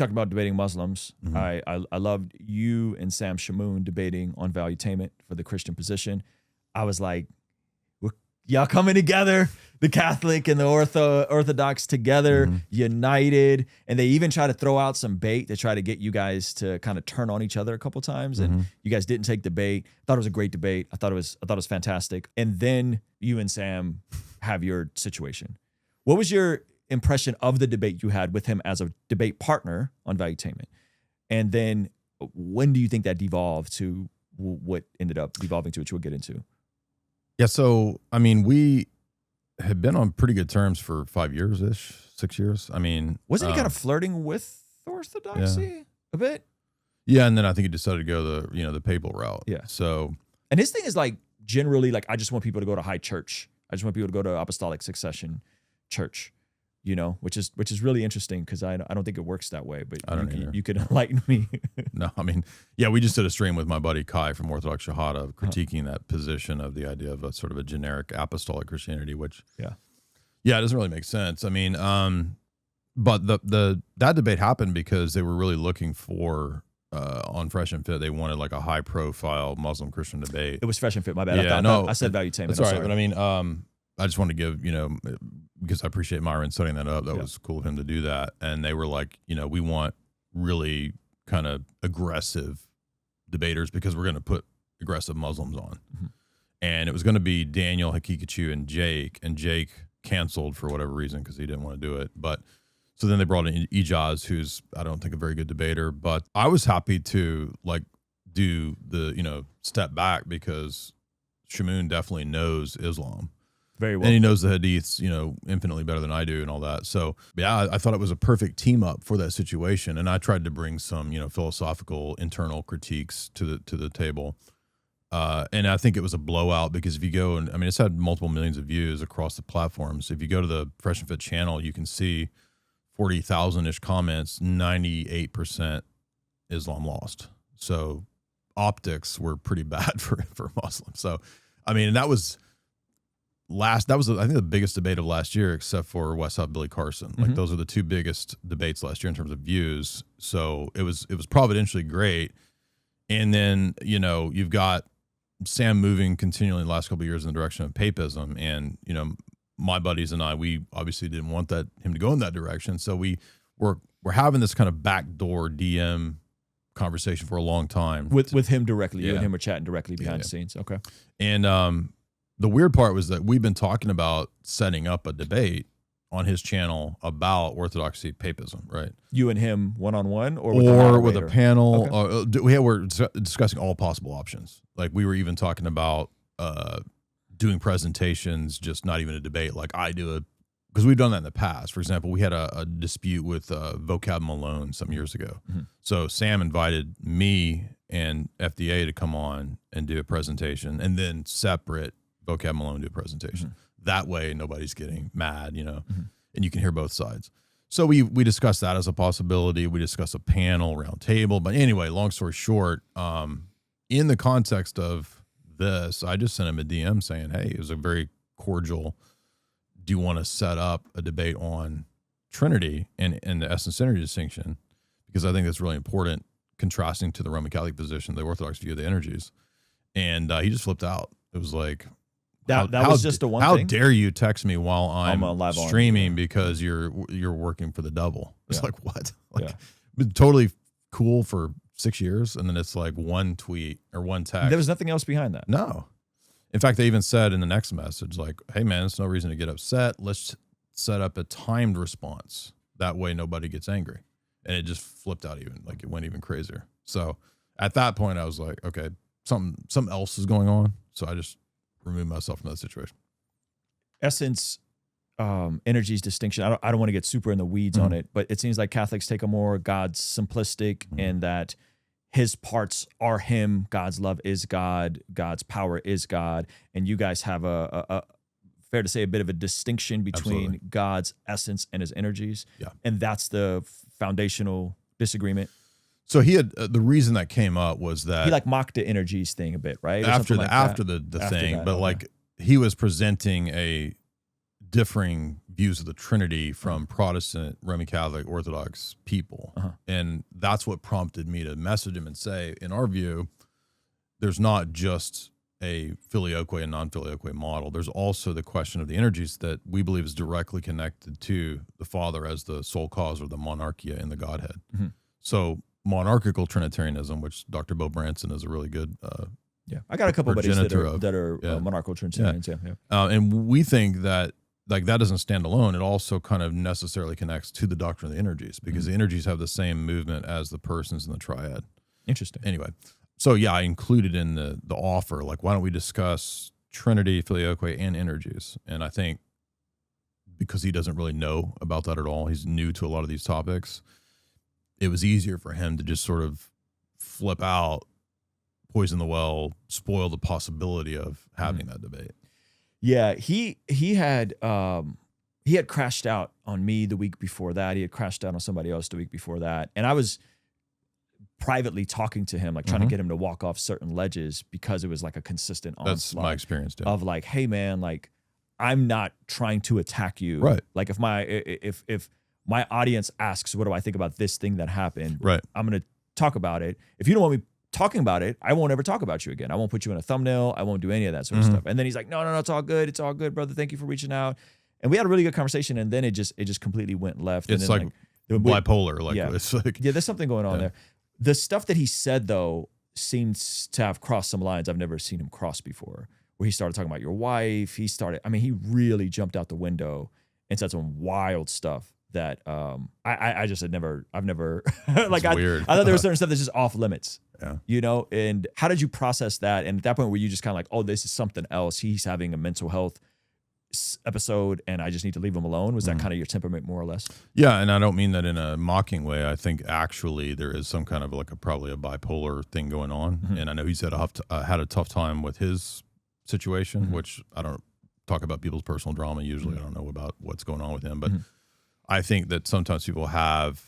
talked about debating Muslims. I loved you and Sam Shamoun debating on valuetainment for the Christian position. I was like, y'all coming together, the Catholic and the Orthodox together, united. And they even try to throw out some bait to try to get you guys to kind of turn on each other a couple times. And you guys didn't take the bait. I thought it was a great debate. I thought it was fantastic. And then you and Sam have your situation. What was your impression of the debate you had with him as a debate partner on valuetainment? And then when do you think that devolved to what ended up devolving to, which we'll get into? Yeah, so, I mean, we had been on pretty good terms for 5 years-ish, 6 years. I mean... Wasn't he kind of flirting with orthodoxy a bit? Yeah, and then I think he decided to go the papal route. Yeah. So... And his thing is like, generally, like, I just want people to go to high church. I just want people to go to apostolic succession church, you know, which is really interesting because I don't think it works that way, but you could enlighten me. No, I mean, yeah, we just did a stream with my buddy Kai from Orthodox Shahada critiquing that position of the idea of a sort of a generic apostolic Christianity, which it doesn't really make sense. I mean, but that debate happened because they were really looking for on Fresh and Fit, they wanted like a high profile Muslim Christian debate. It was Fresh and Fit, my bad. Yeah, I said valuetainment. That's all right, but I mean, I just wanted to give, because I appreciate Myron setting that up. That was cool of him to do that. And they were like, we want really kind of aggressive debaters because we're going to put aggressive Muslims on. And it was going to be Daniel, Hakikachu, and Jake canceled for whatever reason because he didn't want to do it. But so then they brought in Ijaz, who's, I don't think, a very good debater. But I was happy to like do the, step back because Shamoun definitely knows Islam. Very well. And he knows the hadiths, infinitely better than I do and all that. So, yeah, I thought it was a perfect team up for that situation. And I tried to bring some, philosophical internal critiques to the table. And I think it was a blowout because if you go and, it's had multiple millions of views across the platforms. If you go to the Fresh and Fit channel, you can see 40,000-ish comments, 98% Islam lost. So optics were pretty bad for Muslims. So, that was... I think the biggest debate of last year, except for Westside Billy Carson. Like those are the two biggest debates last year in terms of views. So it was providentially great. And then, you've got Sam moving continually in the last couple of years in the direction of papism. And, my buddies and I, we obviously didn't want him to go in that direction. So we're having this kind of backdoor DM conversation for a long time. With him directly. You and him are chatting directly behind the scenes. Okay. And the weird part was that we've been talking about setting up a debate on his channel about orthodoxy papism, right? You and him one-on-one or with a panel. Okay. We're discussing all possible options. Like we were even talking about doing presentations, just not even a debate like I do it, because we've done that in the past. For example, we had a dispute with Vocab Malone some years ago. So Sam invited me and FDA to come on and do a presentation, and then separate Vocab Malone do a presentation. That way nobody's getting mad, and you can hear both sides. So we discussed that as a possibility. We discussed a panel round table. But anyway, long story short, in the context of this, I just sent him a DM saying, hey, it was a very cordial, do you want to set up a debate on Trinity and the essence-energy distinction? Because I think that's really important, contrasting to the Roman Catholic position, the Orthodox view of the energies. And he just flipped out. It was like, that was just a one thing. How dare you text me while I'm live streaming because you're working for the devil? It's like, what? Been totally cool for 6 years, and then it's like one tweet or one text. There was nothing else behind that. No. In fact, they even said in the next message, like, hey man, there's no reason to get upset. Let's set up a timed response. That way nobody gets angry. And it just flipped out even, like it went even crazier. So at that point I was like, okay, something else is going on. So I just remove myself from that situation. Essence, energies distinction. I don't want to get super in the weeds on it, but it seems like Catholics take a more God's simplistic in that his parts are him, God's love is God, God's power is God, and you guys have a fair to say a bit of a distinction between God's essence and his energies. Yeah, and that's the foundational disagreement. So he had the reason that came up was that he like mocked the energies thing a bit, right? After the thing, but like he was presenting a differing views of the Trinity from Protestant, Roman Catholic, Orthodox people. And that's what prompted me to message him and say, in our view, there's not just a filioque and non-filioque model. There's also the question of the energies that we believe is directly connected to the Father as the sole cause, or the monarchia in the Godhead. So monarchical Trinitarianism, which Dr. Bo Branson is a really good I got a couple buddies that are monarchical Trinitarians. And we think that like that doesn't stand alone. It also kind of necessarily connects to the doctrine of the energies, because the energies have the same movement as the persons in the triad. Interesting. Anyway, so yeah, I included in the offer, like, why don't we discuss Trinity, filioque, and energies? And I think because he doesn't really know about that at all, he's new to a lot of these topics, it was easier for him to just sort of flip out, poison the well, spoil the possibility of having that debate. Yeah, he had crashed out on me the week before that. He had crashed out on somebody else the week before that. And I was privately talking to him, like trying to get him to walk off certain ledges, because it was like a consistent onslaught. That's my experience too. Of like, hey man, like I'm not trying to attack you. Right. Like if my audience asks, what do I think about this thing that happened? Right. I'm going to talk about it. If you don't want me talking about it, I won't ever talk about you again. I won't put you in a thumbnail. I won't do any of that sort of stuff. And then he's like, no, it's all good. It's all good, brother. Thank you for reaching out. And we had a really good conversation. And then it just completely went left. It's and then, like bipolar. Like, it's like, there's something going on there. The stuff that he said though seems to have crossed some lines I've never seen him cross before, where he started talking about your wife. He really jumped out the window and said some wild stuff that I've never like weird. I thought there was certain stuff that's just off limits. Yeah. You know, and how did you process that? And at that point, were you just kind of like, oh, this is something else? He's having a mental health episode and I just need to leave him alone? Was that kind of your temperament, more or less? Yeah, and I don't mean that in a mocking way. I think actually there is some kind of like probably a bipolar thing going on. And I know he's had a tough time with his situation, which I don't talk about people's personal drama usually. I don't know about what's going on with him, but I think that sometimes people have,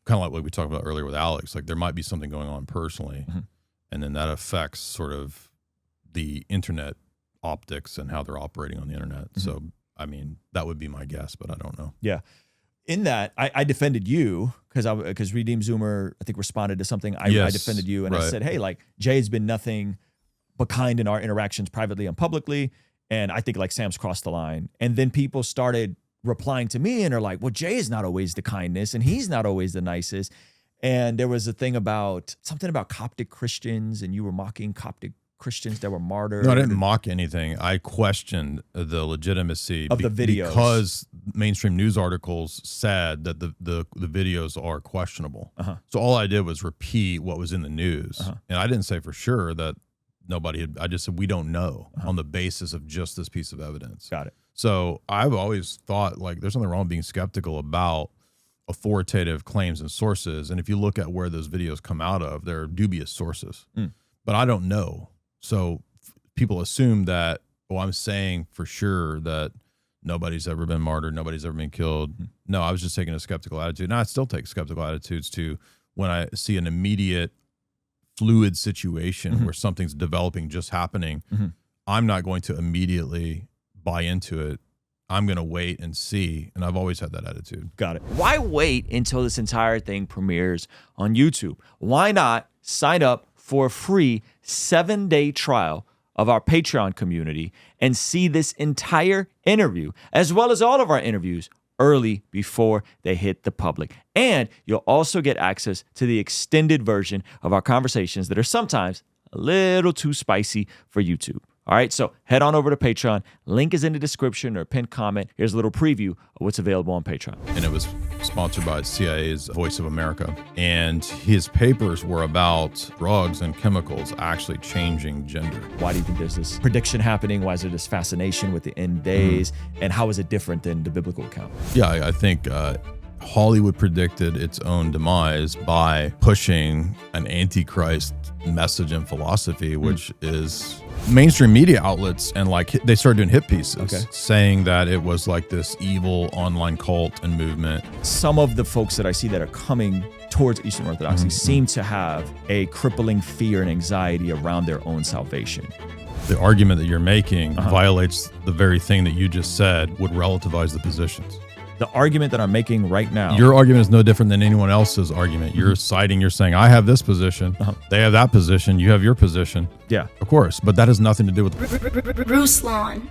kind of like what we talked about earlier with Alex, like there might be something going on personally, and then that affects sort of the internet optics and how they're operating on the internet. So, I mean, that would be my guess, but I don't know. Yeah. In that, I defended you because Redeemed Zoomer, I think, responded to something. I defended you, and I said, hey, like Jay's been nothing but kind in our interactions privately and publicly, and I think like Sam's crossed the line. And then people started replying to me and are like, well, Jay is not always the kindness and he's not always the nicest. And there was a thing about something about Coptic Christians, and you were mocking Coptic Christians that were martyred. No, I didn't mock anything. I questioned the legitimacy of the videos because mainstream news articles said that the videos are questionable. So all I did was repeat what was in the news. And I didn't say for sure that nobody had, I just said, we don't know on the basis of just this piece of evidence. Got it. So I've always thought like there's nothing wrong with being skeptical about authoritative claims and sources. And if you look at where those videos come out of, they're dubious sources. But I don't know. So people assume that, oh, I'm saying for sure that nobody's ever been martyred, nobody's ever been killed. No, I was just taking a skeptical attitude. And I still take skeptical attitudes to when I see an immediate fluid situation where something's developing, just happening. I'm not going to immediately buy into it. I'm going to wait and see. And I've always had that attitude. Got it. Why wait until this entire thing premieres on YouTube? Why not sign up for a free 7-day trial of our Patreon community and see this entire interview, as well as all of our interviews, early before they hit the public? And you'll also get access to the extended version of our conversations that are sometimes a little too spicy for YouTube. All right, so head on over to Patreon. Link is in the description or pinned comment. Here's a little preview of what's available on Patreon. And it was sponsored by CIA's Voice of America. And his papers were about drugs and chemicals actually changing gender. Why do you think there's this prediction happening? Why is there this fascination with the end days? And how is it different than the biblical account? Yeah, I think Hollywood predicted its own demise by pushing an antichrist message and philosophy, which is mainstream media outlets, and like they started doing hit pieces saying that it was like this evil online cult and movement. Some of the folks that I see that are coming towards Eastern Orthodoxy seem to have a crippling fear and anxiety around their own salvation. The argument that you're making violates the very thing that you just said would relativize the positions. The argument that I'm making right now. Your argument is no different than anyone else's argument. You're citing, you're saying, I have this position, they have that position, you have your position. Yeah. Of course, but that has nothing to do with Ruslan